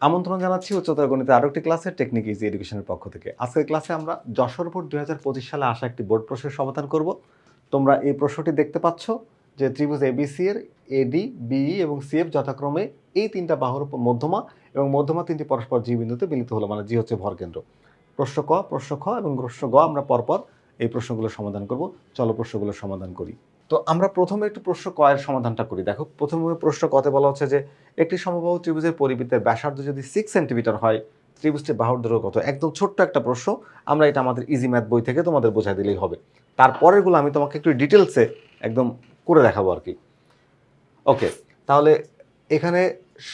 আমন্ত্রণ জানাচ্ছি উচ্চতর গণিতের আরও একটি ক্লাসের টেকনিক ইজি এডুকেশনের পক্ষ থেকে। আজকের ক্লাসে আমরা যশোর বোর্ড 2025 সালে আসা একটি বোর্ড প্রশ্নের সমাধান করব। তোমরা এই প্রশ্নটি দেখতে পাচ্ছ যে ত্রিভুজ এবিসি এর এডি, বিই এবং সিএফ যথাক্রমে এই তিনটা বাহুর মধ্যমা এবং মধ্যমা তিনটি পরস্পর জি বিন্দুতে মিলিত হলো, মানে জি হচ্ছে ভরকেন্দ্র। প্রশ্ন ক, প্রশ্ন খ এবং প্রশ্ন গ আমরা পরপর এই প্রশ্নগুলো সমাধান করব। চলো প্রশ্নগুলো সমাধান করি। তো আমরা প্রথমে একটু প্রশ্ন ক এর সমাধানটা করি। দেখো, প্রথমে প্রশ্ন কতে বলা হচ্ছে যে একটি সমবাহু ত্রিভুজের পরিবৃত্তের ব্যাসার্ধ যদি 6 সেন্টিমিটার হয়, ত্রিভুজটির বাহুর দৈর্ঘ্য কত? একদম ছোট্ট একটা প্রশ্ন। আমরা এটা আমাদের ইজি ম্যাথ বই থেকে তোমাদের বোঝাই দিলেই হবে। তারপরেরগুলো আমি তোমাকে একটু ডিটেলসে একদম করে দেখাবো আর কি। ওকে, তাহলে এখানে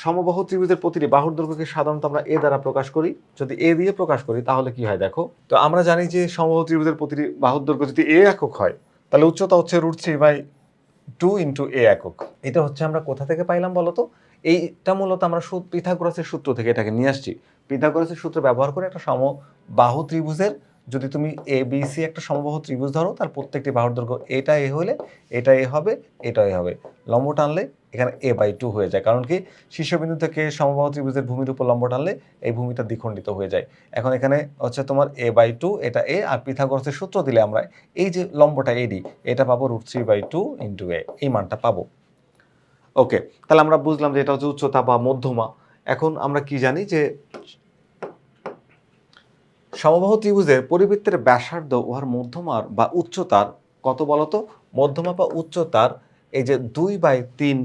সমবাহু ত্রিভুজের প্রতিটি বাহুর দৈর্ঘ্যকে সাধারণত আমরা এ দ্বারা প্রকাশ করি। যদি এ দিয়ে প্রকাশ করি তাহলে কি হয় দেখো। তো আমরা জানি যে সমবাহু ত্রিভুজের প্রতিটি বাহুর দৈর্ঘ্য যদি এ একক হয়, তাহলে উচ্চতা হচ্ছে √3/2 ইন্টু এ একক। এটা হচ্ছে আমরা কোথা থেকে পাইলাম বলতো? এইটা মূলত আমরা পিথাগোরাসের সূত্র থেকে এটাকে নিয়ে আসছি। পিথাগোরাসের সূত্র ব্যবহার করে একটা সমবাহু ত্রিভুজের, যদি তুমি এ বি সি একটা সমবাহু ত্রিভুজ ধরো, তার প্রত্যেকটি বাহুর দৈর্ঘ্য এটা এ হলে এটা এ হবে, এটা এ হবে, লম্ব টানলে এখানে a/2 হয়ে যায়। কারণ কি, শীর্ষবিন্দু থেকে সমবাহু ত্রিভুজের ভূমির উপর লম্ব টানলে এই ভূমিটা দ্বিখণ্ডিত হয়ে যায়। এখন এখানে হচ্ছে তোমার a/2, এটা a, আর পিথাগোরাসের সূত্র দিলে আমরা এই যে লম্বটা এডি, এটা পাবো √3/2 ইন্টু এ, এই মানটা পাবো। ওকে, তাহলে আমরা বুঝলাম যে এটা হচ্ছে উচ্চতা বা মধ্যমা। এখন আমরা কি জানি যে সমবাহু ত্রিভুজের পরিবৃত্তের ব্যাসার্ধ উহার মধ্যমার বা উচ্চতার কত বলতো? মধ্যমা বা উচ্চতার এই যে 2/3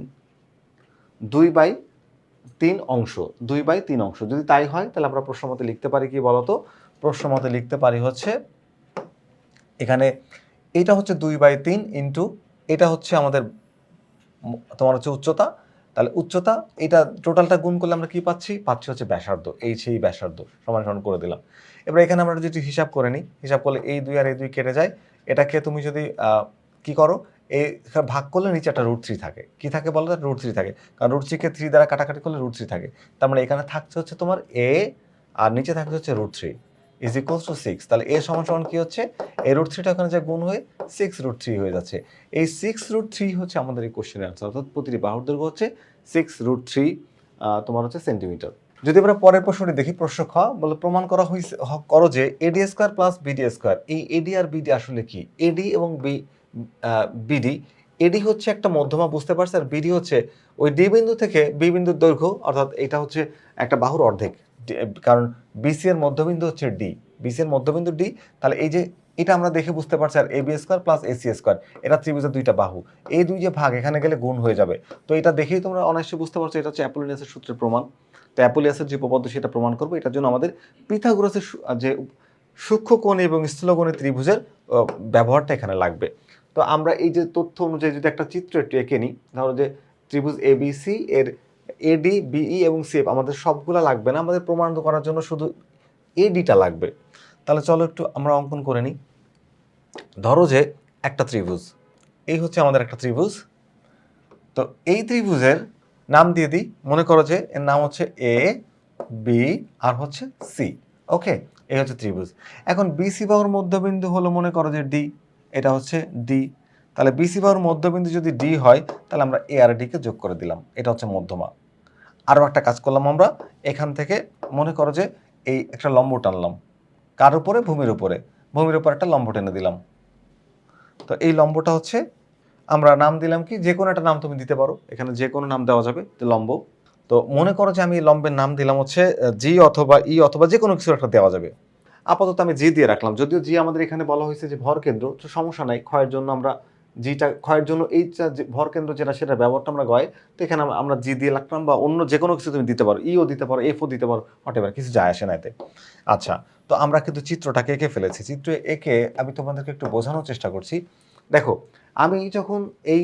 অংশ, 2/3 অংশ যদি তাই হয়, তাহলে আমরা প্রশ্ন মতে লিখতে পারি কি বলতো? প্রশ্ন মতে লিখতে পারি হচ্ছে এখানে এটা হচ্ছে 2/3 ইন্টু এটা হচ্ছে আমাদের তোমার হচ্ছে উচ্চতা। তাহলে উচ্চতা এটা টোটালটা গুণ করলে আমরা কি পাচ্ছি? পাচ্ছি হচ্ছে ব্যাসার্ধ। এই সেই ব্যাসার্ধ সমান সমান করে দিলাম। এবার এখানে আমরা যদি হিসাব করে নিই, হিসাব করলে এই 2 আর এই 2 কেটে যায়। এটাকে তুমি যদি কি করো, এই ভাগ করলে নিচে একটা √3 থাকে। কি থাকে বলো? √3 থাকে। কারণ √3 কে 3 দ্বারা কাটাকাটি করলে √3 থাকে। তার মানে এখানে থাকছে হচ্ছে তোমার a, আর নিচে থাকছে হচ্ছে √3 ইজ ইকুয়ালস টু 6। তাহলে a সমান সমান কি হচ্ছে? এই √3টা ওখানে যে গুণ হয়ে 6√3 হয়ে যাচ্ছে। এই 6√3 হচ্ছে আমাদের এই কোশ্চেনের অ্যান্সার। অর্থাৎ প্রতিটি বাহুর দৈর্ঘ্য হচ্ছে 6√3 তোমার হচ্ছে সেন্টিমিটার। যদি আমরা পরের প্রশ্নটি দেখি, প্রশ্ন খ বলে প্রমাণ করা হয়েছে করো যে এডি স্কয়ার প্লাস বিডি স্কয়ার। এই এডি আর বিডি আসলে কি? এডি এবং বিডি, এডি হচ্ছে একটা মধ্যমা, বুঝতে পারছো, আর বিডি হচ্ছে ওই ডি বিন্দু থেকে বি বিন্দুর দৈর্ঘ্য, অর্থাৎ এটা হচ্ছে একটা বাহুর অর্ধেক। কারণ বিসি এর মধ্যবিন্দু হচ্ছে ডি, বিসি এর মধ্যবিন্দু ডি। তাহলে এই যে এটা আমরা দেখে বুঝতে পারছি, আর AB square plus AC square, এটা ত্রিভুজের দুইটা বাহু। এই দুই যে ভাগ এখানে গেলে গুণ হয়ে যাবে। তো এটা দেখেই তোমরা অনায়াসে বুঝতে পারছো এটা হচ্ছে অ্যাপোলোনিয়াসের সূত্রের প্রমাণ। তো অ্যাপোলিয়াসের যে উপপাদ্য সেটা প্রমাণ করবো। এটার জন্য আমাদের পিথাগোরাসের যে সূক্ষ্মকোণী এবং স্থূলকোণী ত্রিভুজের ব্যবহারটা এখানে লাগবে। তো আমরা এই যে তথ্য অনুযায়ী যদি একটা চিত্র একটু এঁকে নিই, ধরো যে ত্রিভুজ এবিসি এর এডি, বিই এবং সিএফ আমাদের সবগুলা লাগবে না, আমাদের প্রমাণ করার জন্য শুধু এডিটা লাগবে। তাহলে চলো একটু আমরা অঙ্কন করে নিই। ধরো যে একটা ত্রিভুজ, এই হচ্ছে আমাদের একটা ত্রিভুজ। তো এই ত্রিভুজের নাম দিয়ে দিই, মনে করো যে এর নাম হচ্ছে এ, বি আর হচ্ছে সি। ওকে, এই হচ্ছে ত্রিভুজ। এখন বিসি বাহুর মধ্যবিন্দু হলো মনে করো যে ডি, এটা হচ্ছে ডি। তাহলে বিসি বাহুর মধ্যবিন্দু যদি ডি হয়, তাহলে আমরা এ আর ডিকে যোগ করে দিলাম, এটা হচ্ছে মধ্যমা। আরও একটা কাজ করলাম আমরা, এখান থেকে মনে করো যে এই একটা লম্ব টানলাম, কার উপরে? ভূমির উপরে। ভূমির উপর একটা লম্ব টেনে দিলাম। তো এই লম্বটা হচ্ছে আমরা নাম দিলাম কি, যে কোনো একটা নাম তুমি দিতে পারো, এখানে যে কোনো নাম দেওয়া যাবে, যে লম্ব। তো মনে করো যে আমি লম্বের নাম দিলাম হচ্ছে জি অথবা ই অথবা যে কোনো কিছু একটা দেওয়া যাবে। আপাতত আমি জি দিয়ে রাখলাম, যদিও জি আমাদের এখানে বলা হয়েছে যে ভর কেন্দ্র, তো সমস্যা নাই, ক্ষয়ের জন্য আমরা জিটা, ক্ষয়ের জন্য এইটা ভর কেন্দ্র যেটা সেটা ব্যবহারটা আমরা গয়। তো এখানে আমরা জি দিয়ে রাখলাম, বা অন্য যে কোনো কিছু তুমি দিতে পারো, ইও দিতে পারো, এফও দিতে পারো, হোয়াটএভার, কিছু যায় আসে না এতে। আচ্ছা, তো আমরা কিন্তু চিত্রটাকে এঁকে ফেলেছি। চিত্র এঁকে আমি তোমাদেরকে একটু বোঝানোর চেষ্টা করছি। দেখো, আমি যখন এই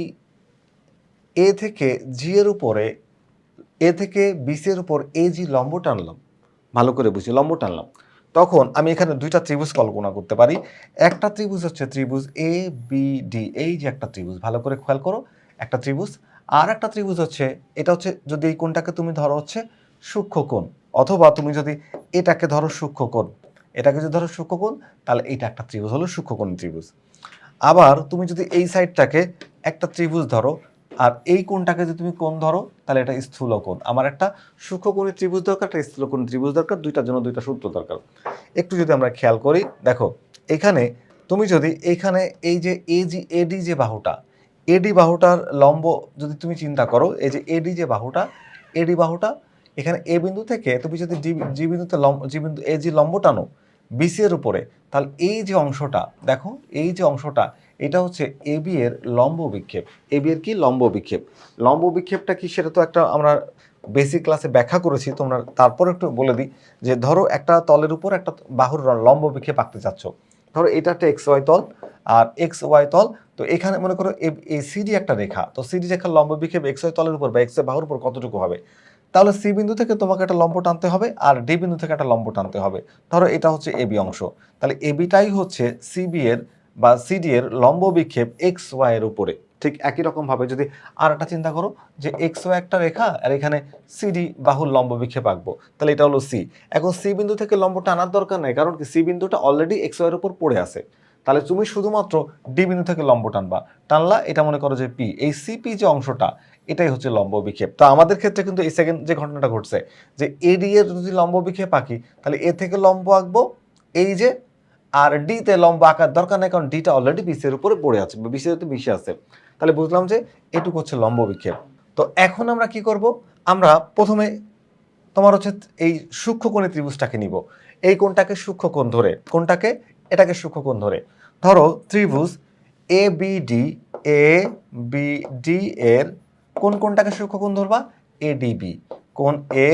এ থেকে জি এর উপরে, এ থেকে বিসি এর উপর এ জি লম্ব টানলাম, ভালো করে বুঝি, লম্ব টানলাম, তখন আমি এখানে দুইটা ত্রিভুজ কল্পনা করতে পারি। একটা ত্রিভুজ হচ্ছে ত্রিভুজ এ বি ডি, এই যে একটা ত্রিভুজ, ভালো করে খেয়াল করো, একটা ত্রিভুজ। আর একটা ত্রিভুজ হচ্ছে, এটা হচ্ছে যদি এই কোণটাকে তুমি ধরো হচ্ছে সূক্ষ্মকোণ, অথবা তুমি যদি এটাকে ধরো সূক্ষ্মকোণ, এটাকে যদি ধরো সূক্ষ্মকোণ, তাহলে এইটা একটা ত্রিভুজ হলো সূক্ষ্মকোণ ত্রিভুজ। আবার তুমি যদি এই সাইডটাকে একটা ত্রিভুজ ধরো, আর এই কোণটাকে যদি তুমি কোণ ধরো তাহলে এটা স্থূল কোণ। আমার একটা সূক্ষ্মকোণী ত্রিভুজ দরকার, একটা স্থূলকোণী ত্রিভুজ দরকার, দুইটার জন্য দুইটা সূত্র দরকার। একটু যদি আমরা খেয়াল করি, দেখো এখানে তুমি যদি এইখানে এই যে এডি যে বাহুটা, এডি বাহুটার লম্ব যদি তুমি চিন্তা করো, এই যে এডি যে বাহুটা, এডি বাহুটা এখানে এ বিন্দু থেকে তুমি যদি জি বিন্দুতে জি বিন্দু এ জি লম্ব টানো বিসি এর উপরে, তাহলে এই যে অংশটা দেখো, এই যে অংশটা এটা হচ্ছে এবি এর লম্ব বিক্ষেপ। এবি এর কি লম্ব বিক্ষেপ। লম্ব বিক্ষেপটা কি সেটা তো একটা আমরা বেসিক ক্লাসে ব্যাখ্যা করেছি, তোমরা তারপর একটু বলে দিই যে ধরো একটা তলের উপর একটা বাহুর লম্ব বিক্ষেপ আঁকতে চাচ্ছ, ধরো এটা একটা এক্স ওয়াই তল আর এক্স ওয়াই তল, তো এখানে মনে করো এই সিডি একটা রেখা, তো সিডি রেখার লম্ব বিক্ষেপ এক্স ওয়াই তলের উপর বা এক্স ওয়াই বাহুর উপর কতটুকু হবে, তাহলে সি বিন্দু থেকে তোমাকে একটা লম্ব টানতে হবে আর ডি বিন্দু থেকে একটা লম্ব টানতে হবে। ধরো এটা হচ্ছে এবি অংশ, তাহলে এবিটাই হচ্ছে সিবি এর বা সিডি এর লম্ব বিক্ষেপ এক্স ওয়াই এর উপরে। ঠিক একই রকম ভাবে যদি আর একটা চিন্তা করো যে এক্স ওয়াই একটা রেখা আর এখানে সিডি বাহুর লম্ব বিক্ষেপ আঁকবো, তাহলে এটা হলো সি। এখন সি বিন্দু থেকে লম্ব টানার দরকার নেই, কারণ কি সি বিন্দুটা অলরেডি এক্স ওয়াই এর উপর পড়ে আছে। তাহলে তুমি শুধুমাত্র ডি বিন্দু থেকে লম্ব টানবা, টানলা এটা মনে করো যে পি, এই সিপি যে অংশটা এটাই হচ্ছে লম্ব বিক্ষেপ। তো আমাদের ক্ষেত্রে কিন্তু এই সেকেন্ড যে ঘটনাটা ঘটছে যে এডি এর যদি লম্ব বিক্ষেপ আঁকি তাহলে এ থেকে লম্ব আঁকবো এই যে, আর ডি তে লম্ব আঁকার দরকার নেই, কারণ ডিটা অলরেডি বিসি এর উপরে পড়ে আছে, বিসি এর তো বিসি আছে। তাহলে বুঝলাম যে এটুকু হচ্ছে লম্ব বিক্ষেপ। তো এখন আমরা কি করব, আমরা প্রথমে তোমার হচ্ছে এই সূক্ষ্মকোণী ত্রিভুজটাকে নিব, এই কোণটাকে সূক্ষ্মকোণ ধরে, কোণটাকে এটাকে সূক্ষ্মকোণ ধরে, ধরো ত্রিভুজ A B D, A B D এর কোন কোণটাকে সূক্ষ্মকোণ ধরবা, এডিবি, কোণ এ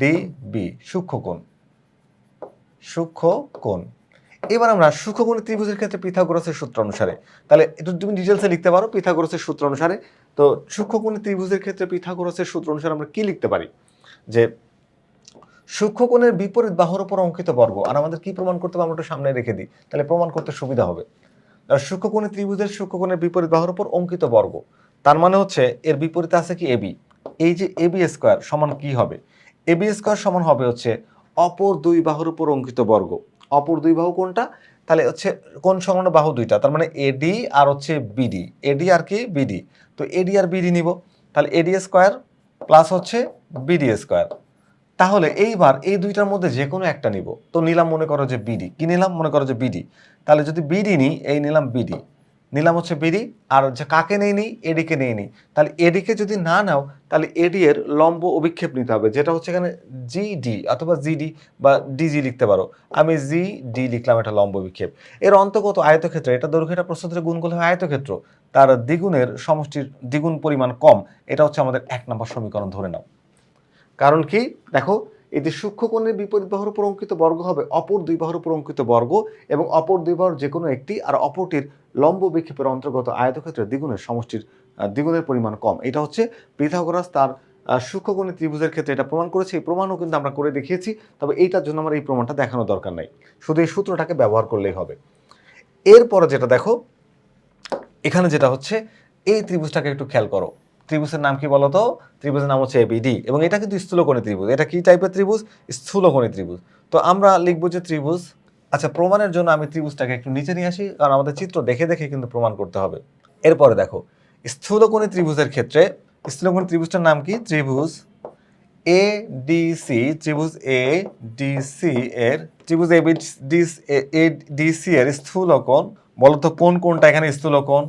ডি বি সূক্ষ্মকোণ, সূক্ষ্মকোণ। এবার আমরা সূক্ষ্মকোণী ত্রিভুজের ক্ষেত্রে পিথাগোরাসের সূত্র অনুসারে, তাহলে একটু তুমি ডিটেলসে লিখতে পারো পিথাগোরাসের সূত্র অনুসারে। তো সূক্ষ্মকোণী ত্রিভুজের ক্ষেত্রে পিথাগোরাসের সূত্র অনুসারে আমরা কি লিখতে পারি যে সূক্ষ্মকোণের বিপরীত বাহুর উপর অঙ্কিত বর্গ, আর আমাদের কি প্রমাণ করতে হবে আমরা একটু সামনে রেখে দিই, তাহলে প্রমাণ করতে সুবিধা হবে। সূক্ষ্মকোণী ত্রিভুজের সূক্ষ্মকোণের বিপরীত বাহুর উপর অঙ্কিত বর্গ, তার মানে হচ্ছে এর বিপরীতে আছে কি এবি, এই যে এবি স্কয়ার সমান কি হবে, এবি স্কয়ার সমান হবে হচ্ছে অপর দুই বাহুর উপর অঙ্কিত বর্গ। অপর দুই বাহু কোনটা, তাহলে হচ্ছে কোন সংলগ্ন বাহু দুইটা, তার মানে এডি আর হচ্ছে বিডি, এডি আর কি বিডি, তো এডি আর বিডি নিব, তাহলে এডি স্কয়ার প্লাস হচ্ছে বিডি স্কয়ার। তাহলে এইবার এই দুইটার মধ্যে যে কোনো একটা নিব, তো নিলাম মনে করো যে বিডি, কি নিলাম মনে করো যে বিডি, তাহলে যদি বিডি নিই এই নিলাম বিডি, নিলাম হচ্ছে বিডি, আর যে কাকে নেই নিই এডিকে নিয়ে নিই, তাহলে এডিকে যদি না নাও তাহলে এডি এর লম্ব অভিক্ষেপ নিতে হবে, যেটা হচ্ছে এখানে জিডি অথবা জিডি বা ডিজি লিখতে পারো, আমি জি ডি লিখলাম, এটা লম্ব অভিক্ষেপ। এর অন্তর্গত আয়তক্ষেত্র, এটা দৈর্ঘ্য এটা প্রস্থ গুণ করলে হয় আয়তক্ষেত্র, তার দ্বিগুণের সমষ্টির দ্বিগুণ পরিমাণ কম, এটা হচ্ছে আমাদের 1 নম্বর সমীকরণ ধরে নাও। কারণ কি দেখো, এই যে সূক্ষ্মকোণের বিপরীত বাহুর উপর অঙ্কিত বর্গ হবে অপর দুই বাহুর উপর অঙ্কিত বর্গ, এবং অপর দুই বাহুর যে কোনো একটি আর অপরটির লম্ব বিক্ষেপের অন্তর্গত আয়তক্ষেত্রের দ্বিগুণের সমষ্টির দ্বিগুণের পরিমাণ কম। এটা হচ্ছে পিথাগোরাস তার সূক্ষ্মকোণী ত্রিভুজের ক্ষেত্রে এটা প্রমাণ করেছে, এই প্রমাণও কিন্তু আমরা করে দেখিয়েছি, তবে এইটার জন্য আমার এই প্রমাণটা দেখানোর দরকার নাই, শুধু এই সূত্রটাকে ব্যবহার করলেই হবে। এরপরে যেটা দেখো, এখানে যেটা হচ্ছে এই ত্রিভুজটাকে একটু খেয়াল করো, ত্রিভুজের নাম কি বলতো, ত্রিভুজের নাম হচ্ছে এবিডি, এবং এটা কিন্তু স্থূলকোণী ত্রিভুজ। এটা কি টাইপের ত্রিভুজ, স্থূলকোণী ত্রিভুজ। তো আমরা লিখবো যে ত্রিভুজ, আচ্ছা প্রমাণের জন্য আমি ত্রিভুজটাকে একটু নিচে নিয়ে আসি, কারণ আমাদের চিত্র দেখে দেখে কিন্তু প্রমাণ করতে হবে। এরপরে দেখো স্থূলকোণী ত্রিভুজের ক্ষেত্রে স্থূলকোণী ত্রিভুজটার নাম কি, ত্রিভুজ এ ডিসি, ত্রিভুজ এ ডিসি এর, ত্রিভুজ এ ডিসি এর স্থূলকোণ বলতো কোন কোনটা এখানে স্থূলকোণ,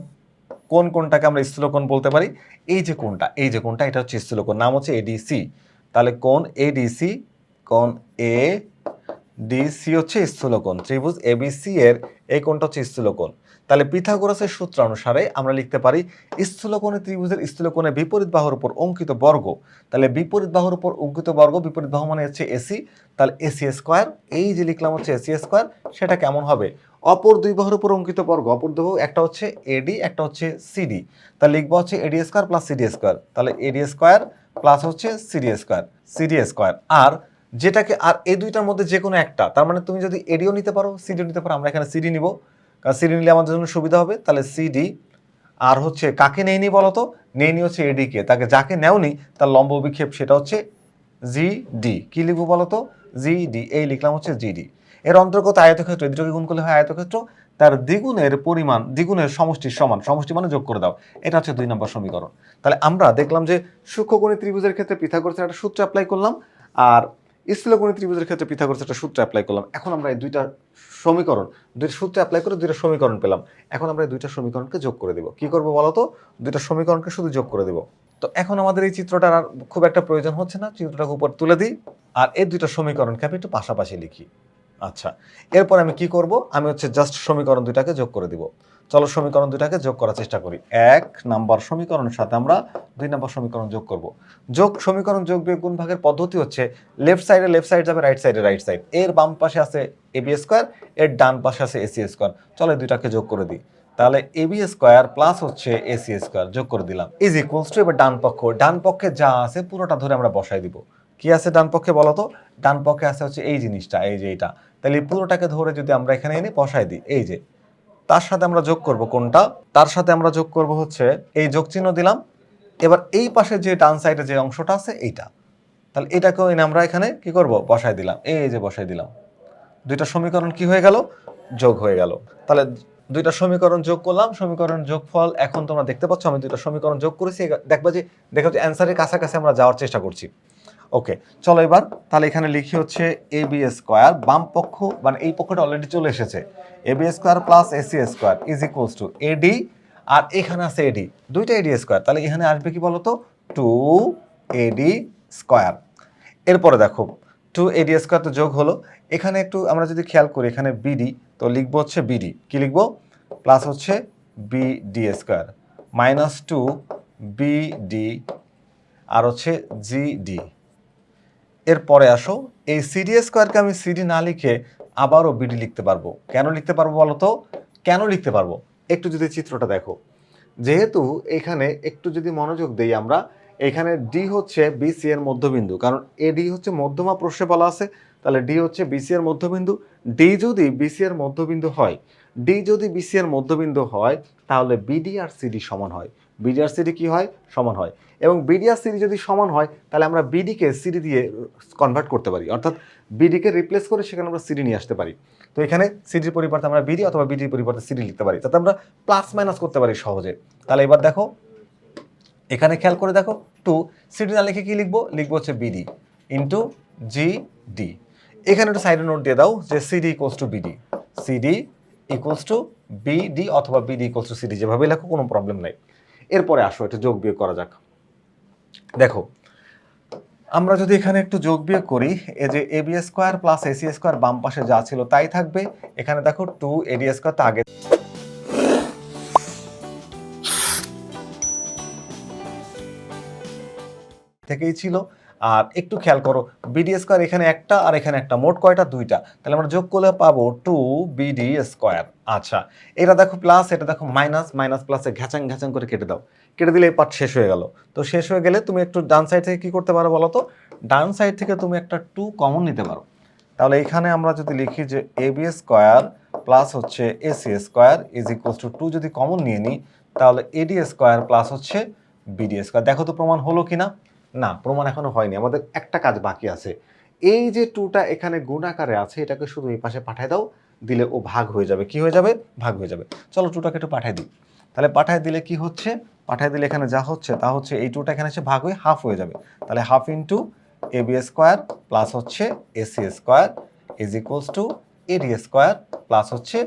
কোন কোনটাকে আমরা স্থূলকোণ বলতে পারি, এই যে কোনটা, এই যে কোনটা এটা হচ্ছে স্থূলকোণ, নাম হচ্ছে এডিসি। তাহলে কোণ এডিসি, কোণ এ ডিসি হচ্ছে স্থূলকোণ, ত্রিভুজ এবিসি এর এই কোণটা হচ্ছে স্থূলকোণ। তাহলে পিথাগোরাসের সূত্র অনুসারে আমরা লিখতে পারি স্থূলকোণী ত্রিভুজের স্থূলকোণের বিপরীত বাহুর উপর অঙ্কিত বর্গ, তাহলে বিপরীত বাহুর উপর অঙ্কিত বর্গ, বিপরীত বাহু মানে হচ্ছে এসি, তাহলে এসি স্কয়ার, এই যে লিখলাম হচ্ছে এসি স্কয়ার, সেটা কেমন হবে, অপর দুই বাহুর উপর অঙ্কিত বর্গ, অপর দুই বাহু একটা হচ্ছে এডি একটা হচ্ছে সিডি, তাহলে লিখবো হচ্ছে এডি স্কয়ার প্লাস সিডি স্কয়ার, তাহলে এডি স্কয়ার প্লাস হচ্ছে সিডি স্কয়ার, সিডি স্কয়ার। আর যেটাকে আর এই দুইটার মধ্যে যে কোনো একটা, তার মানে তুমি যদি এডিও নিতে পারো সিডিও নিতে পারো, আমরা এখানে সিডি নিব, কারণ সিডি নিলে আমাদের জন্য সুবিধা হবে, তাহলে সিডি। আর হচ্ছে কাকে নেই নি বলতো, নেই নি হচ্ছে এডিকে, তাকে যাকে নেওনি তার লম্ব অভিক্ষেপ সেটা হচ্ছে জিডি, কি লিখবো বলতো, জিডি, এই লিখলাম হচ্ছে জিডি। এর অন্তর্গত আয়তক্ষেত্র, এই দুটোকে গুণ করলে হয় আয়তক্ষেত্র, তার দ্বিগুণের পরিমাণ দ্বিগুণের সমষ্টির সমান, সমষ্টি মানে যোগ করে দাও, এটা হচ্ছে 2 নম্বর সমীকরণ। তাহলে আমরা দেখলাম যে সূক্ষ্মকোণী ত্রিভুজের ক্ষেত্রে পিথাগোরাসের একটা সূত্র অ্যাপ্লাই করলাম, আর স্থূলকোণী ত্রিভুজের ক্ষেত্রে পিথাগোরাসের একটা সূত্র অ্যাপ্লাই করলাম। এখন আমরা এই দুইটা সমীকরণ, দুইটা সূত্র অ্যাপ্লাই করে দুইটা সমীকরণ পেলাম। এখন আমরা এই দুইটা সমীকরণকে যোগ করে দেব। কি করব বলো তো? দুইটা সমীকরণকে শুধু যোগ করে দেব। তো এখন আমাদের এই চিত্রটার আর খুব একটা প্রয়োজন হচ্ছে না, চিত্রটাকে উপর তুলে দিই আর এই দুইটা সমীকরণকে আমি একটু পাশাপাশি লিখি। আচ্ছা, এরপর আমি কি করব? আমি হচ্ছে জাস্ট সমীকরণ দুইটাকে যোগ করে দিব। চলো সমীকরণ দুইটাকে যোগ করার চেষ্টা করি। 1 নাম্বার সমীকরণের সাথে আমরা 2 নাম্বার সমীকরণ যোগ করব। সমীকরণ যোগ বিয়োগ গুণ ভাগের পদ্ধতি হচ্ছে লেফট সাইড যাবে, রাইট সাইড। এর বাম পাশে আছে এবি স্কয়ার, এর ডান পাশে আছে এসি স্কয়ার। চলো এই দুইটাকে যোগ করে দিই। তাহলে এবি স্কয়ার প্লাস হচ্ছে এসি স্কয়ার যোগ করে দিলাম ইজ ইকুয়ালস টু, এবার ডান পক্ষে যা আছে পুরোটা ধরে আমরা বসাই দিব। কি আছে ডান পক্ষে বলো তো? ডান পক্ষে আছে হচ্ছে এই জিনিসটা, এই যে এইটা। তাহলে এই পুরোটাকে ধরে যদি আমরা এখানে এনে বসাই দিই, এই যে তার সাথে আমরা যোগ করব কোনটা? তার সাথে আমরা যোগ করব হচ্ছে এই যোগ চিহ্ন দিলাম। এবার এই পাশে যে ডান সাইডে যে অংশটা আছে এইটা, তাহলে এটাকেও এনে আমরা এখানে কি করব? বসাই দিলাম, এই যে বসাই দিলাম। দুইটা সমীকরণ কি হয়ে গেল? যোগ হয়ে গেল। তাহলে দুইটা সমীকরণ যোগ করলাম, সমীকরণ যোগফল এখন তোমরা দেখতে পাচ্ছ আমি দুইটা সমীকরণ যোগ করেছি। দেখো যে অ্যান্সারের কাছাকাছি আমরা যাওয়ার চেষ্টা করছি। ওকে, চলো এবার তাহলে এখানে লিখি হচ্ছে এ বি স্কোয়ার, বাম পক্ষ মানে এই পক্ষটা অলরেডি চলে এসেছে, A B square plus AC square is equals to AD, আর এখানে আছে এডি, দুইটা এডি স্কোয়ার। তাহলে এখানে আসবে কি বলতো? 2 এডি স্কোয়ার। এরপরে দেখো 2 এডি স্কোয়ার তো যোগ হলো। এখানে একটু আমরা যদি খেয়াল করি, এখানে বিডি তো লিখবো হচ্ছে বিডি, কি লিখবো? প্লাস হচ্ছে বিডি স্কোয়ার মাইনাস 2 বিডি আর হচ্ছে জিডি। এরপরে আসো এই সিডি স্কোয়ারকে আমি সিডি না লিখে আবারও বিডি লিখতে পারবো। কেন লিখতে পারবো বলো তো? কেন লিখতে পারবো? একটু যদি চিত্রটা দেখো, যেহেতু এখানে একটু যদি মনোযোগ দেই আমরা, এখানে ডি হচ্ছে বিসি এর মধ্যবিন্দু, কারণ এডি হচ্ছে মধ্যমা প্রশ্নে বলা আছে। তাহলে ডি হচ্ছে বিসি এর মধ্যবিন্দু। ডি যদি বিসি এর মধ্যবিন্দু হয়, তাহলে বিডি আর সিডি সমান হয়। বিডি আর সিডি কি হয়? সমান হয়। এবং বিডি আর সিডি যদি সমান হয়, তাহলে আমরা বিডিকে সিডি দিয়ে কনভার্ট করতে পারি, অর্থাৎ বিডিকে রিপ্লেস করে সেখানে আমরা সিডি নিয়ে আসতে পারি। তো এখানে সিডির পরিবর্তে আমরা বিডি অথবা বিডির পরিবর্তে সিডি লিখতে পারি, যাতে আমরা প্লাস মাইনাস করতে পারি সহজে। তাহলে এবার দেখো এখানে খেয়াল করে দেখো, 2 সিডি না লিখে কি লিখবো? লিখবো হচ্ছে বিডি ইন্টু জিডি। এখানে একটু সাইডে নোট দিয়ে দাও যে CD equals to BD, CD equals to BD অথবা বিডি ইকুয়ালস টু সিডি, যেভাবে লেখো কোনো প্রবলেম নাই। এরপরে আসো একটু যোগ বিয়োগ করা যাক। দেখো আমরা যদি এখানে একটু যোগ বিয়োগ করি, এই যে A B square plus AC square বাম পাশে যা ছিল তাই থাকবে। এখানে দেখো 2 এডি স্কোয়ার তো আগে থেকেই ছিল। আর একটু খেয়াল করো বিডি স্কোয়ার এখানে একটা আর এখানে একটা, মোট কয়টা? দুইটা। তাহলে আমরা যোগ করলে পাবো 2 বিডি স্কোয়ার। আচ্ছা, এটা দেখো প্লাস, এটা দেখো মাইনাস, মাইনাস প্লাসে ঘ্যাচাং করে কেটে দাও। কেটে দিলে এই পার্ট শেষ হয়ে গেল। তো শেষ হয়ে গেলে তুমি একটু ডান সাইড থেকে কি করতে পারো বলো তো? ডান সাইড থেকে তুমি একটা 2 কমন নিতে পারো। তাহলে এখানে আমরা যদি লিখি যে এ বি স্কোয়ার প্লাস হচ্ছে AC square is equals two 2 যদি কমন নিয়ে নিই, তাহলে এডি স্কোয়ার প্লাস হচ্ছে বিডি স্কোয়ার। দেখো তো প্রমাণ হলো কিনা? না, প্রমাণ এখনো হয়নি, আমাদের একটা কাজ বাকি আছে। এই যে 2টা এখানে গুণ আকারে আছে, এটাকে শুধু এই পাশে পাঠিয়ে দাও, দিলে ও ভাগ হয়ে যাবে। কি হয়ে যাবে? ভাগ হয়ে যাবে। চলো 2টাকে একটু পাঠিয়ে দিই। তাহলে পাঠিয়ে দিলে কি হচ্ছে? পাঠিয়ে দিলে এখানে যা হচ্ছে তা হচ্ছে এই 2টা এখানে এসে ভাগ হয়ে হাফ হয়ে যাবে। তাহলে half into A B square plus হচ্ছে AC square is equals to eddy square plus হচ্ছে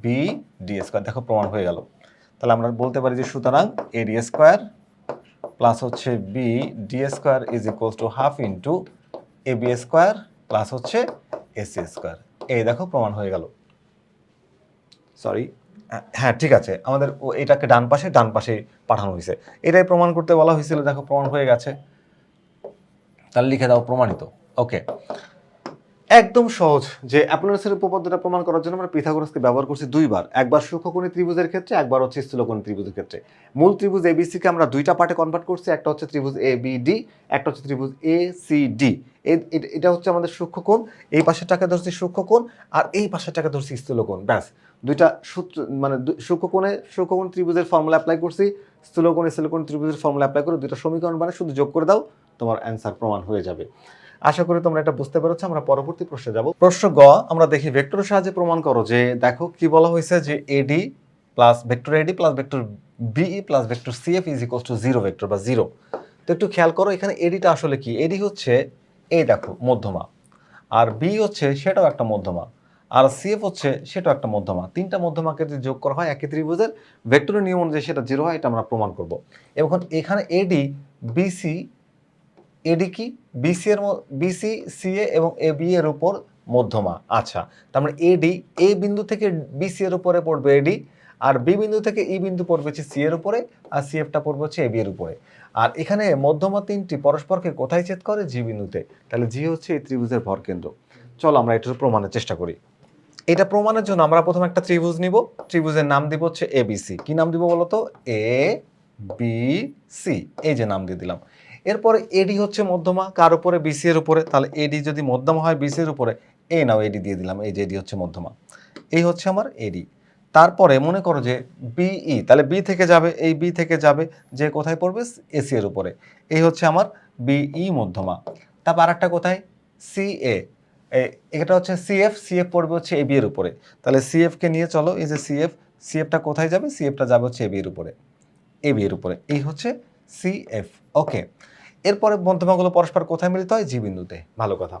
বি ডি স্কোয়ার। দেখো প্রমাণ হয়ে গেল। তাহলে আমরা বলতে পারি যে সুতরাং এডি স্কোয়ার প্লাস হচ্ছে B D square is equals to half into A B square plus হচ্ছে এসি স্কোয়ার। এই দেখো প্রমাণ হয়ে গেল। সরি, হ্যাঁ ঠিক আছে, আমাদের এটাকে ডান পাশে পাঠানো হয়েছে, এটাই প্রমাণ করতে বলা হয়েছিল। দেখো প্রমাণ হয়ে গেছে। তাহলে লিখে দাও প্রমাণিত। ওকে, একদম সহজ। যে অ্যাপোলোনিয়াসের উপপাদ্যটা প্রমাণ করার জন্য আমরা পিথাগোরাসকে ব্যবহার করছি দুইবার, একবার সূক্ষ্মকোণী ত্রিভুজের ক্ষেত্রে, একবার হচ্ছে স্থূলকোণী ত্রিভুজের ক্ষেত্রে। মূল ত্রিভুজ এবিসি কে আমরা দুইটা পার্টে কনভার্ট করছি, একটা হচ্ছে ত্রিভুজ এ বি ডি, একটা হচ্ছে ত্রিভুজ এ সি ডি। এটা হচ্ছে আমাদের সূক্ষ্মকোণ, এই পাশেরটাকে ধরছি সূক্ষ্মকোণ আর এই পাশেরটাকে ধরছি স্থূলকোণ। ব্যাস, দুইটা সূত্র মানে সূক্ষ্মকোণ ত্রিভুজের ফর্মুলা অ্যাপ্লাই করছি, স্থূলকোণ ত্রিভুজের ফর্মুলা অ্যাপ্লাই করে দুইটা সমীকরণ মানে শুধু যোগ করে দাও, তোমার অ্যান্সার প্রমাণ হয়ে যাবে। আশা করি তোমরা এটা বুঝতে পেরেছো। আমরা পরবর্তী প্রশ্নে যাব। প্রশ্ন গ, আমরা দেখি ভেক্টরের সাহায্যে প্রমাণ করো যে, দেখো কি বলা হয়েছে যে AD plus vector AD plus vector BE plus vector CF is equals to zero vector বা জিরো। তো একটু খেয়াল করো এখানে এডিটা আসলে কি। এডি হচ্ছে এই দেখো মধ্যমা, আর বি হচ্ছে সেটাও একটা মধ্যমা, আর সিএফ হচ্ছে সেটাও একটা মধ্যমা। তিনটা মধ্যমাকে যদি যোগ করা হয় একই ত্রিভুজের, ভেক্টরের নিয়ম অনুযায়ী সেটা জিরো হয়, এটা আমরা প্রমাণ করব। এবং এখানে এডি বিসি, এডি কি বিসি এর বিসি সিএ এবং এ বি এর উপর মধ্যমা। আচ্ছা, তার মানে এডি এ বিন্দু থেকে বিসি এর উপরে পড়বে এডি, আর বি বিন্দু থেকে ই বিন্দু পড়বে হচ্ছে সি এর উপরে, আর সিএফটা পড়বে হচ্ছে এ বি এর উপরে। আর এখানে মধ্যমা তিনটি পরস্পরকে কোথায় ছেদ করে? জি বিন্দুতে। তাহলে জি হচ্ছে এই ত্রিভুজের ভরকেন্দ্র। চলো আমরা এটা প্রমাণের চেষ্টা করি। এটা প্রমাণের জন্য আমরা প্রথমে একটা ত্রিভুজ নিব, ত্রিভুজের নাম দিব হচ্ছে এবিসি। কি নাম দিব বলতো? এ বি সি, এই যে নাম দিয়ে দিলাম। এরপরে এডি হচ্ছে মধ্যমা কার উপরে? বিসি এর উপরে। তাহলে এডি যদি মধ্যমা হয় বিসি এর উপরে, এই নাও এডি দিয়ে দিলাম, এই যে এডি হচ্ছে মধ্যমা, এই হচ্ছে আমার এডি। তারপরে মনে করো যে বিই, তাহলে বি থেকে যাবে, এই বি থেকে যাবে যে কোথায় পড়বে? এসি এর উপরে, এই হচ্ছে আমার বিই মধ্যমা। তারপর আরেকটা কোথায়? সি এ, এটা হচ্ছে সিএফ, সিএফ পড়বে হচ্ছে এবি এর উপরে। তাহলে সিএফ কে নিয়ে চলো, এই যে সিএফ, সিএফটা কোথায় যাবে? সিএফটা যাবে হচ্ছে এবি এর উপরে, এবি এর উপরে, এই হচ্ছে সিএফ। ওকে, এরপরে মধ্যমাগুলো পরস্পর কোথায় মিলিত হয়? জি বিন্দুতে। ভালো কথা।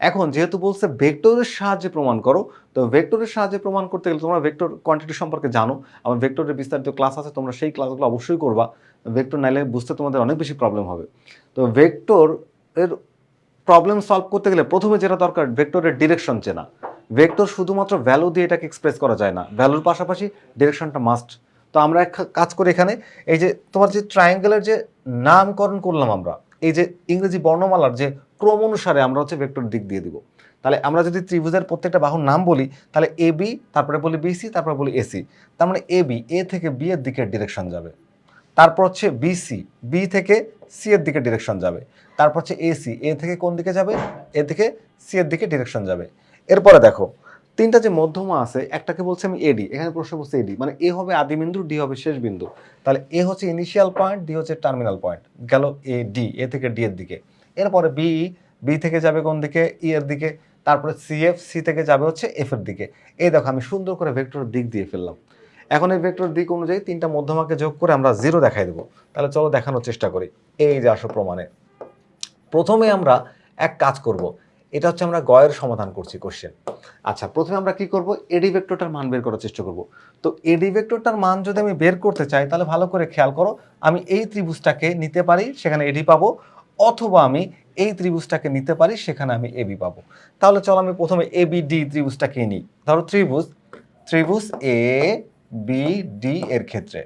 এখন যেহেতু বলছে ভেক্টরের সাহায্যে প্রমাণ করো, তো ভেক্টরের সাহায্যে প্রমাণ করতে গেলে তোমরা ভেক্টর কোয়ান্টিটি সম্পর্কে জানো। আমার ভেক্টরের বিস্তারিত ক্লাস আছে, তোমরা সেই ক্লাসগুলো অবশ্যই করবা। ভেক্টর নাইলে বুঝতে তোমাদের অনেক বেশি প্রবলেম হবে। তো ভেক্টর এর প্রবলেম সলভ করতে গেলে প্রথমে যেটা দরকার, ভেক্টরের ডিরেকশন চেনা। ভেক্টর শুধুমাত্র ভ্যালু দিয়ে এটাকে এক্সপ্রেস করা যায় না, ভ্যালুর পাশাপাশি ডিরেকশনটা মাস্ট। তো আমরা এক কাজ করি এখানে, এই যে তোমার যে ট্রায়াঙ্গেলের যে নামকরণ করলাম আমরা, এই যে ইংরেজি বর্ণমালার যে ক্রম অনুসারে আমরা হচ্ছে ভেক্টর দিক দিয়ে দিব। তাহলে আমরা যদি ত্রিভুজের প্রত্যেকটা বাহুর নাম বলি, তাহলে এ বি, তারপরে বলি বিসি, তারপরে বলি এসি। তার মানে এ বি, এ থেকে বি এর দিকে ডিরেকশন যাবে। তারপর হচ্ছে বিসি, বি থেকে সি এর দিকে ডিরেকশন যাবে। তারপর হচ্ছে এসি, এ থেকে কোন দিকে যাবে? এ থেকে সি এর দিকে ডিরেকশন যাবে। এরপরে দেখো তিনটা যে মধ্যমা আছে, একটাকে বলছে আমি এডি, এখানে প্রশ্ন বলছে এডি, মানে এ হবে আদি বিন্দু, ডি হবে শেষ বিন্দু। তাহলে এ হচ্ছে ইনিশিয়াল পয়েন্ট, ডি হচ্ছে টার্মিনাল পয়েন্ট, গেল এ ডি, এ থেকে ডি এর দিকে। এরপরে বি, বি থেকে যাবে কোন দিকে? ই এর দিকে। তারপরে সিএফ, সি থেকে যাবে হচ্ছে এফ এর দিকে। এই দেখো আমি সুন্দর করে ভেক্টরের দিক দিয়ে ফেললাম। এখন এই ভেক্টর দিক অনুযায়ী তিনটা মধ্যমাকে যোগ করে আমরা জিরো দেখাই দেবো। তাহলে চলো দেখানোর চেষ্টা করি। এই যে আসো প্রমাণে। প্রথমে আমরা এক কাজ করব, এটা হচ্ছে আমরা গয়ের সমাধান করছি কোশ্চেন। আচ্ছা, প্রথমে আমরা কি করব? এডি ভেক্টরটার মান বের করার চেষ্টা করব। তো এডি ভেক্টরটার মান যদি আমি বের করতে চাই, তাহলে ভালো করে খেয়াল করো, আমি এই ত্রিভুজটাকে নিতে পারি, সেখানে এডি পাবো, অথবা আমি এই ত্রিভুজটাকে নিতে পারি, সেখানে আমি এবি পাবো। তাহলে চলো আমি প্রথমে এবিডি ত্রিভুজটাকে নিই। ধরো ত্রিভুজ, ত্রিভুজ এ বি ডি এর ক্ষেত্রে,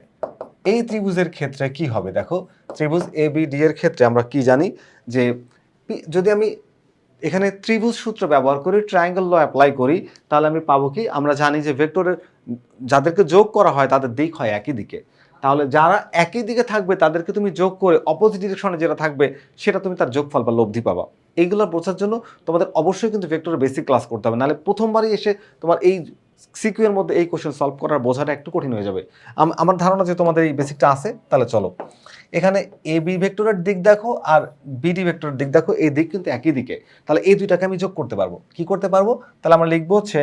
এই ত্রিভুজের ক্ষেত্রে কি হবে? দেখো ত্রিভুজ এ বি ডি এর ক্ষেত্রে আমরা কি জানি যে, যদি আমি এখানে ত্রিভুজ সূত্র ব্যবহার করি, ট্রায়াঙ্গেল ল অ্যাপ্লাই করি, তাহলে আমি পাবো কি? আমরা জানি যে ভেক্টরের যাদেরকে যোগ করা হয় তাদের দিক হয় একই দিকে। তাহলে যারা একই দিকে থাকবে তাদেরকে তুমি যোগ করে অপোজিট ডিরেকশনে যেটা থাকবে সেটা তুমি তার যোগফল বা লব্ধি পাবা। এইগুলো বোঝার জন্য তোমাদের অবশ্যই কিন্তু ভেক্টরের বেসিক ক্লাস করতে হবে, নাহলে প্রথমবারই এসে তোমার এই সিকিউর মধ্যে এই কোশ্চেন সলভ করার বোঝাটা একটু কঠিন হয়ে যাবে। আমার ধারণা যে তোমাদের এই বেসিকটা আছে। তাহলে চলো এখানে এ বি ভেক্টরের দিক দেখো আর বিডি ভেক্টরের দিক দেখো, এই দিক কিন্তু একই দিকে। তাহলে এই দুইটাকে আমি যোগ করতে পারবো। কি করতে পারবো? তাহলে আমরা লিখবো হচ্ছে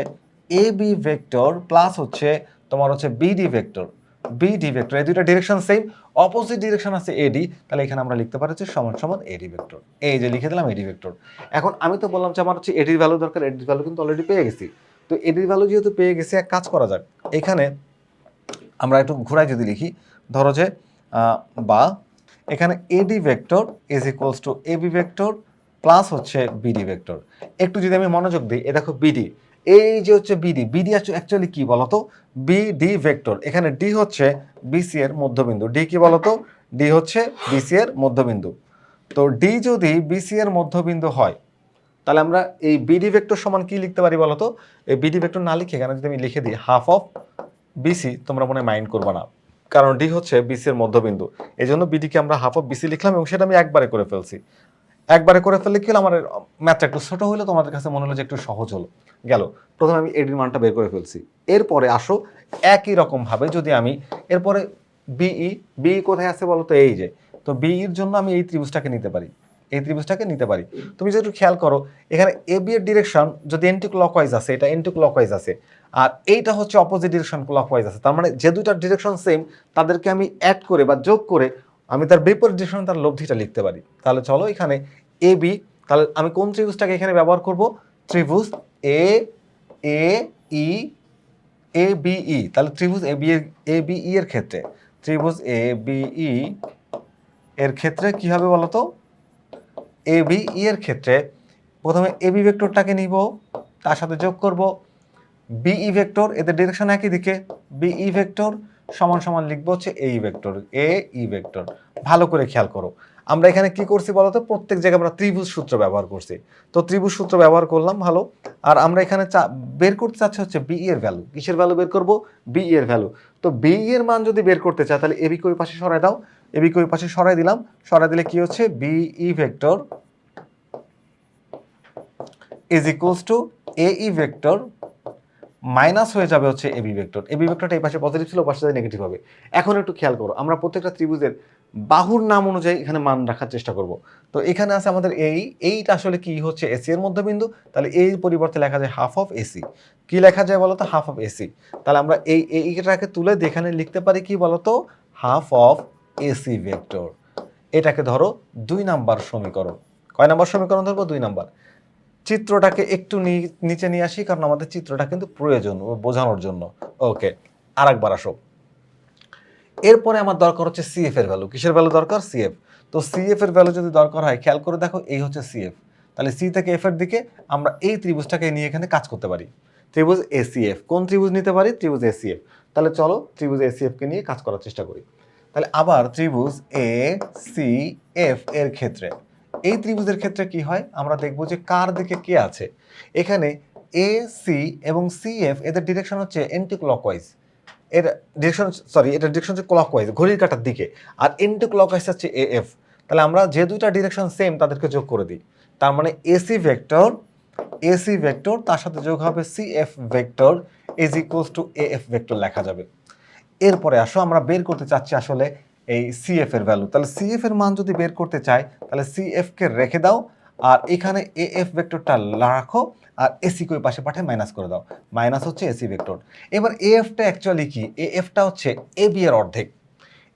এ বি ভেক্টর প্লাস হচ্ছে তোমার হচ্ছে বিডি ভেক্টর, বিডি ভেক্টর, এই দুইটা ডিরেকশন সেম, অপোজিট ডিরেকশন আছে এডি। তাহলে এখানে আমরা লিখতে পারি হচ্ছে সমান সমান এডি ভেক্টর। এই যে লিখে দিলাম এডি ভেক্টর। এখন আমি তো বললাম যে আমার হচ্ছে এডির ভ্যালু দরকার, এডির ভ্যালু কিন্তু অলরেডি পেয়ে গেছি। তো এডির ভ্যালু যেহেতু পেয়ে গেছি, এক কাজ করা যাক, এখানে আমরা একটু ঘোরায় যদি লিখি, ধরো যে বা এখানে AD vector is equals to AB vector plus হচ্ছে বিডি ভেক্টর। একটু যদি আমি মনোযোগ দিই, এ দেখো বিডি, এই যে হচ্ছে বিডি, বিডি অ্যাকচুয়ালি কি বলতো? বিডি ভেক্টর, এখানে ডি হচ্ছে বিসি এর মধ্যবিন্দু। ডি কি বলতো? ডি হচ্ছে বিসি এর মধ্যবিন্দু। তো ডি যদি বিসি এর মধ্যবিন্দু হয়, তাহলে আমরা এই বিডি ভেক্টর সমান কি লিখতে পারি বলতো? এই বিডি ভেক্টর না লিখে এখানে যদি আমি লিখে দিই হাফ অফ বিসি, তোমরা মনে মাইন্ড করবে না, কারণ ডি হচ্ছে বিসি এর মধ্যবিন্দু। এই জন্য বিডিকে আমরা হাফ অফ বিসি লিখলাম, এবং সেটা আমি একবারে করে ফেলছি। একবারে করে ফেললে কি হলো, আমার ম্যাথটা একটু ছোট হলো, তোমাদের কাছে মনে হলো যে একটু সহজ হলো। গেল, প্রথমে আমি এডির মানটা বের করে ফেলছি। এরপরে আসো একই রকম ভাবে যদি আমি এরপরে বিই, বিই কোথায় আছে বলো তো? এই যে, তো বিইর জন্য আমি এই ত্রিভুজটাকে নিতে পারি, এই ত্রিভুজটাকে নিতে পারি। তুমি যদি একটু খেয়াল করো এখানে এ বি এর ডিরেকশন যদি এন্টি ক্লকওয়াইজ আছে, এটা এন্টি ক্লকওয়াইজ আছে, আর এইটা হচ্ছে অপোজিট ডিরেকশন ক্লকওয়াইজ আছে, তার মানে যে দুইটা ডিরেকশন সেম তাদেরকে আমি অ্যাড করে বা যোগ করে আমি তার বিপরীত ডিরেকশন তার লব্ধিটা লিখতে পারি। তাহলে চলো এখানে এ বি, তাহলে আমি কোন ত্রিভুজটাকে এখানে ব্যবহার করব? ত্রিভুজ এ এ ই এ বি ই। তাহলে ত্রিভুজ এ বি ই এর ক্ষেত্রে, ত্রিভুজ এ বি ই এর ক্ষেত্রে কি হবে বলতো? এ বি ই এর ক্ষেত্রে প্রথমে এ বি ভেক্টরটাকে নিব, তার সাথে যোগ করব বিই ভেক্টর, এদের ডিরেকশন একই দিকে, বিই ভেক্টর সমান সমান লিখবো হচ্ছে এই ভেক্টর এ ই ভেক্টর। ভালো করে খেয়াল করো আমরা এখানে কি করছি বলতো? প্রত্যেক জায়গায় আমরা ত্রিভুজ সূত্র ব্যবহার করছি। তো ত্রিভুজ সূত্র ব্যবহার করলাম ভালো। আর আমরা এখানে বের করতে চাচ্ছি হচ্ছে বিই এর ভ্যালু। কিসের ভ্যালু বের করব? বিই এর ভ্যালু। তো বিই এর মান যদি বের করতে চাই তাহলে এবি কে ওই পাশে সরায় দাও, এবি কে ওই পাশে সরাই দিলাম, সরাই দিলে কি হচ্ছে? BE vector is equals to এই ভেক্টর মাইনাস হয়ে যাবে হচ্ছে এবি ভেক্টর। এবি ভেক্টরটা এই পাশে পজিটিভ ছিল, পাশে নেগেটিভ হবে। এখন একটু খেয়াল করো আমরা প্রত্যেকটা ত্রিভুজের বাহুর নাম অনুযায়ী এখানে মান রাখার চেষ্টা করব। তো এখানে আছে আমাদের এইটা আসলে কি হচ্ছে? এসি এর মধ্যবিন্দু, তাহলে এই পরিবর্তে লেখা যায় হাফ অফ এসি। কি লেখা যায় বলতো? Half of AC. তাহলে আমরা এইটাকে তুলে এখানে লিখতে পারি কি বলতো? Half of AC vector. এটাকে ধরো 2 নাম্বার সমীকরণ। কয় নাম্বার সমীকরণ ধরবো? 2 নাম্বার। চিত্রটাকে একটু নিচে নিয়ে আসি, কারণ আমাদের চিত্রটা কিন্তু প্রয়োজন বোঝানোর জন্য। ওকে, আরেকবার আসো। এরপরে আমার দরকার হচ্ছে সিএফ এর ভ্যালু। কিসের ভ্যালু দরকার? সিএফ। তো সিএফ এর ভ্যালু যদি দরকার হয়, খেয়াল করে দেখো, এই হচ্ছে সিএফ। তাহলে সি থেকে এফ এর দিকে আমরা এই ত্রিভুজটাকে নিয়ে এখানে কাজ করতে পারি। ত্রিভুজ এসিএফ। কোন ত্রিভুজ নিতে পারি? ত্রিভুজ এসিএফ। তাহলে চলো ত্রিভুজ এসিএফ কে নিয়ে কাজ করার চেষ্টা করি। তাহলে আবার ত্রিভুজ এ সি এফ এর ক্ষেত্রে, এই ত্রিভুজের ক্ষেত্রে কি হয় আমরা দেখব যে কার দিকে কে আছে। এখানে এ সি এবং সি এফ এদের ডিরেকশন হচ্ছে এন্টি ক্লকওয়াইজ, এর ডিরেকশন এটা ডিরেকশন হচ্ছে ক্লকওয়াইজ, ঘড়ির কাঁটার দিকে, আর এন্টি ক্লকওয়াইজ হচ্ছে এ এফ। তাহলে আমরা যে দুইটা ডিরেকশন সেম তাদেরকে যোগ করে দিই, তার মানে এসি ভেক্টর তার সাথে যোগ হবে C F vector is equals to A F vector লেখা যাবে। এরপরে আসো আমরা বের করতে চাচ্ছি আসলে এই সিএফ এর ভ্যালু। তাহলে সিএফ এর মান যদি বের করতে চাই তাহলে সিএফ কে রেখে দাও, আর এখানে এএফ ভেক্টরটা রাখো, আর এসি কে ওই পাশে পাঠিয়ে মাইনাস করে দাও। মাইনাস হচ্ছে এসি ভেক্টর। এবার এএফটা অ্যাকচুয়ালি কি? এএফটা হচ্ছে এবি এর অর্ধেক।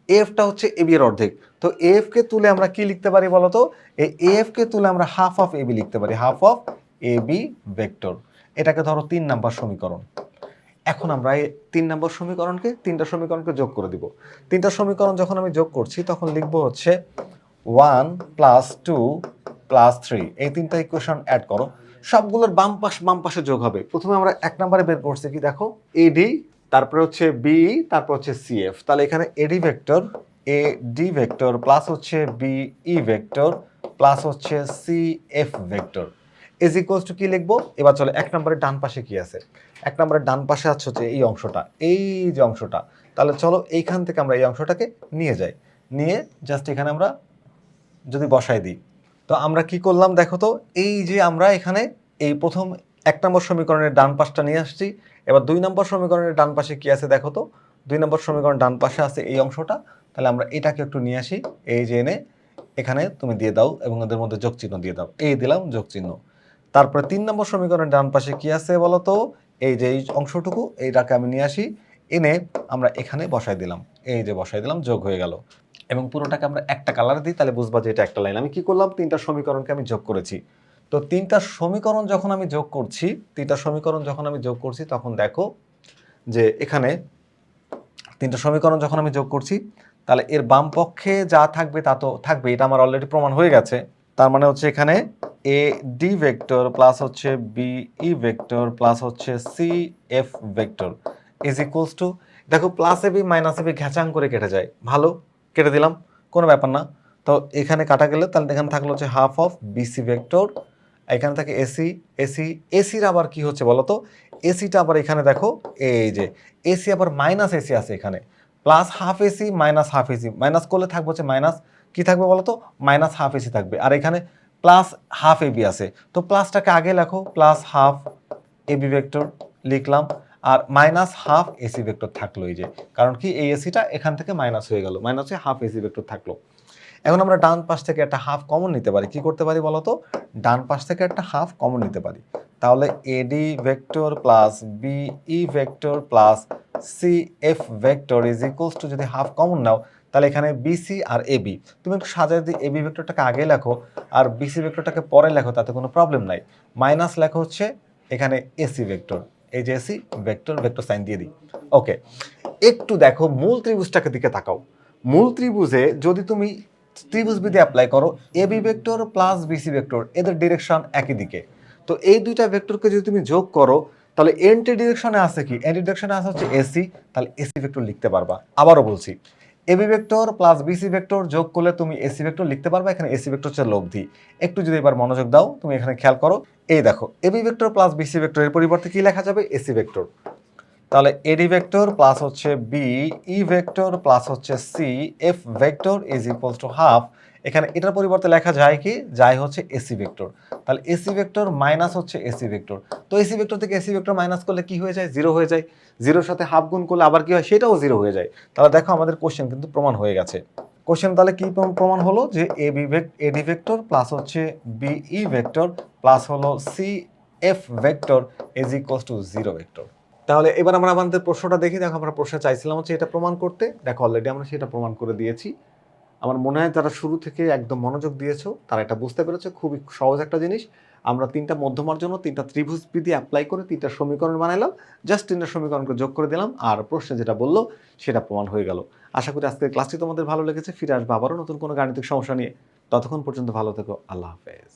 এএফটা হচ্ছে এবি এর অর্ধেক। তো এএফ কে তুলে আমরা কি লিখতে পারি বলতো? এই এএফ কে তুলে আমরা হাফ অফ এবি লিখতে পারি, হাফ অফ এবি ভেক্টর। এটাকে ধরো 3 নাম্বার সমীকরণ। এখন আমরা এই 3 নম্বর সমীকরণকে, 3টা সমীকরণকে যোগ করে দিব। 3টা সমীকরণ যখন আমি যোগ করছি তখন লিখব হচ্ছে 1 + 2 + 3। এই 3টা ইকুয়েশন অ্যাড করো, সবগুলোর বাম পাশে যোগ হবে। প্রথমে আমরা 1 নম্বরে বের করছি কি দেখো? এডি, তারপরে হচ্ছে বিই, তারপর হচ্ছে সিএফ। তাহলে এখানে এডি ভেক্টর প্লাস হচ্ছে বিই ভেক্টর প্লাস হচ্ছে CF vector is equals two কি লিখবো? এবার চলো 1 নম্বরের ডান পাশে কি আছে? 1 নম্বরের ডান পাশে আছে হচ্ছে এই অংশটা, এই যে অংশটা। তাহলে চলো এইখান থেকে আমরা এই অংশটাকে নিয়ে যাই, নিয়ে জাস্ট এখানে আমরা যদি বসাই দিই, তো আমরা কি করলাম দেখো তো? এই যে আমরা এখানে এই প্রথম 1 নম্বর সমীকরণের ডান পাশটা নিয়ে আসছি। এবার 2 নম্বর সমীকরণের ডান পাশে কি আছে দেখো তো? 2 নম্বর সমীকরণের ডান পাশে আছে এই অংশটা। তাহলে আমরা এটাকে একটু নিয়ে আসি, এই যে এনে এখানে তুমি দিয়ে দাও এবং ওদের মধ্যে যোগ চিহ্ন দিয়ে দাও, এই দিলাম যোগ চিহ্ন। তারপরে 3 নম্বর সমীকরণের ডান পাশে কি আছে বলো তো? এই যে এই অংশটুকু, এইটাকে আমি নিয়ে আসি, এনে আমরা এখানে বসাই দিলাম, এই যে বসাই দিলাম, যোগ হয়ে গেল। এবং পুরোটাকে আমরা একটা কালার দিই, তাহলে বুঝবা যে এটা একটা লাইন। আমি কি করলাম? 3টা সমীকরণকে আমি যোগ করেছি। তো 3টা সমীকরণ যখন আমি যোগ করছি, 3টা সমীকরণ যখন আমি যোগ করছি তখন দেখো যে এখানে 3টা সমীকরণ যখন আমি যোগ করছি তাহলে এর বাম পক্ষে যা থাকবে তা তো থাকবে, এটা আমার অলরেডি প্রমাণ হয়ে গেছে। তার মানে হচ্ছে এখানে এ ডি ভেক্টর প্লাস হচ্ছে বিই ভেক্টর প্লাস হচ্ছে C F vector is equals to, দেখো প্লাস এবি মাইনাস এবি ঘ্যাচাং করে কেটে যায়, ভালো কেটে দিলাম, কোনো ব্যাপার না। তো এখানে কাটা গেলে তাহলে এখানে থাকলো হচ্ছে হাফ অফ বিসি ভেক্টর, এখানে থাকে এসির আবার কি হচ্ছে বলো তো? এসিটা আবার এখানে দেখো, এই যে এসি আবার মাইনাস এসি আছে এখানে, plus half AC minus half AC, minus করলে থাকবে হচ্ছে মাইনাস, কি থাকবে বলো তো? মাইনাস হাফ এসি থাকবে। আর এখানে প্লাস হাফ এবি আছে, তো প্লাসটাকে আগে লেখো, প্লাস হাফ এবি ভেক্টর লিখলাম, আর মাইনাস হাফ এসি ভেক্টর থাকলো, এই যে কারণ কি এই এসিটা এখান থেকে মাইনাস হয়ে গেল, মাইনাস হয়ে হাফ এসি ভেক্টর থাকলো। এখন আমরা ডান পাশ থেকে একটা হাফ কমন নিতে পারি। কি করতে পারি বলো তো? ডান পাশ থেকে একটা হাফ কমন নিতে পারি। তাহলে AD vector plus BE vector plus CF vector is equals to, যদি হাফ কমন নাও তাহলে এখানে বিসি আর এবি, তুমি একটু সাজায় দিয়ে এবি ভেক্টরটাকে আগে লেখো আর বিসি ভেক্টরটাকে পরে লেখো, তাতে কোনো প্রবলেম নাই। মাইনাস লেখা হচ্ছে এখানে এসি ভেক্টর, এই যে এসি ভেক্টর, ভেক্টর সাইন দিয়ে দিই। ওকে, একটু দেখো মূল ত্রিভুজটাকে দিকে তাকাও। মূল ত্রিভুজে যদি তুমি ত্রিভুজ বিধি অ্যাপ্লাই করো, AB vector plus BC vector এদের ডিরেকশন একই দিকে, তো এই দুইটা ভেক্টরকে যদি তুমি যোগ করো তাহলে এন্টি ডিরেকশনে আছে কি? এন্টি ডিরেকশনে আছে হচ্ছে এসি, তাহলে এসি ভেক্টর লিখতে পারবা। আবারও বলছি, AB vector plus BC vector যোগ করলে তুমি এসি ভেক্টর লিখতে পারবা। এখানে এসি ভেক্টর হচ্ছে লব্ধি। একটু যদি এবার মনোযোগ দাও, তুমি এখানে খেয়াল করো, এই দেখো AB vector plus BC vector এর পরিবর্তে কি লেখা যাবে? AC vector. তাহলে এডি ভেক্টর প্লাস হচ্ছে বি ই ভেক্টর প্লাস হচ্ছে C F vector is equals to half. এখানে এটার পরিবর্তে লেখা যায় কি? যায় হচ্ছে এসি ভেক্টর। তাহলে এসি ভেক্টর মাইনাস হচ্ছে এসি ভেক্টর। তো এসি ভেক্টর থেকে এসি ভেক্টর মাইনাস করলে কি হয়ে যায়? জিরো হয়ে যায়। জিরোর সাথে হাফ গুণ করলে আবার কি হয়? সেটাও জিরো হয়ে যায়। তাহলে দেখো আমাদের কোশ্চেন কিন্তু প্রমাণ হয়ে গেছে। কোশ্চেন তাহলে কি প্রমাণ হলো? যে এডি ভেক্টর প্লাস হচ্ছে বিই ভেক্টর প্লাস হলো C F vector is equals to zero vector. তাহলে এবার আমরা আমাদের প্রশ্নটা দেখি। দেখো আমরা প্রশ্ন চাইছিলাম হচ্ছে এটা প্রমাণ করতে, দেখো অলরেডি আমরা সেটা প্রমাণ করে দিয়েছি। আমার মনে হয় যারা শুরু থেকে একদম মনোযোগ দিয়েছো তারা এটা বুঝতে পেরেছো, খুবই সহজ একটা জিনিস। আমরা তিনটা মধ্যমার জন্য তিনটা ত্রিভুজ বিধি অ্যাপ্লাই করে তিনটা সমীকরণ বানাইলাম, জাস্ট তিনটা সমীকরণকে যোগ করে দিলাম আর প্রশ্নে যেটা বললো সেটা প্রমাণ হয়ে গেল। আশা করি আজকের ক্লাসটি তোমাদের ভালো লেগেছে। ফিরে আসবো আবারও নতুন কোনো গাণিতিক সমস্যা নিয়ে। ততক্ষণ পর্যন্ত ভালো থেকো। আল্লাহ হাফেজ।